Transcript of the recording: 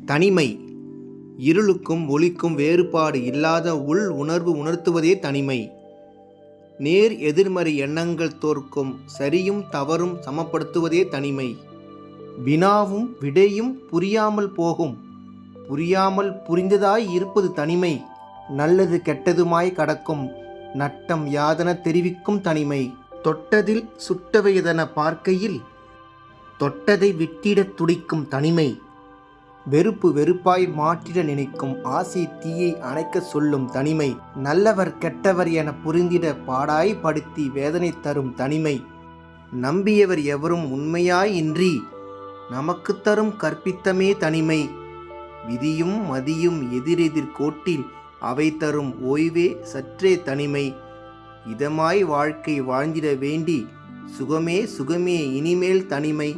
தனிமை இருளுக்கும் ஒளிக்கும் வேறுபாடு இல்லாத உள் உணர்வு உணர்த்துவதே தனிமை. நேர் எதிர்மறை எண்ணங்கள் தோற்கும் சரியும் தவறும் சமப்படுத்துவதே தனிமை. வினாவும் விடையும் புரியாமல் போகும், புரியாமல் புரிந்ததாய் இருப்பது தனிமை. நல்லது கெட்டதுமாய் கடக்கும் நட்டம் யாதென தெரிவிக்கும் தனிமை. தொட்டதில் சுட்டவையதென பார்க்கையில் தொட்டதை விட்டிடத் துடிக்கும் தனிமை. வெறுப்பு வெறுப்பாய் மாற்றிட நினைக்கும் ஆசை தீயை அணைக்க சொல்லும் தனிமை. நல்லவர் கெட்டவர் என புரிந்திட பாடாய் படுத்தி வேதனை தரும் தனிமை. நம்பியவர் எவரும் உண்மையாய் இன்றி நமக்கு தரும் கற்பித்தமே தனிமை. விதியும் மதியும் எதிரெதிர் கோட்டில் அவை தரும் ஓய்வே சற்றே தனிமை. இதமாய் வாழ்க்கை வாழ்ந்திட வேண்டி சுகமே சுகமே இனிமேல் தனிமை.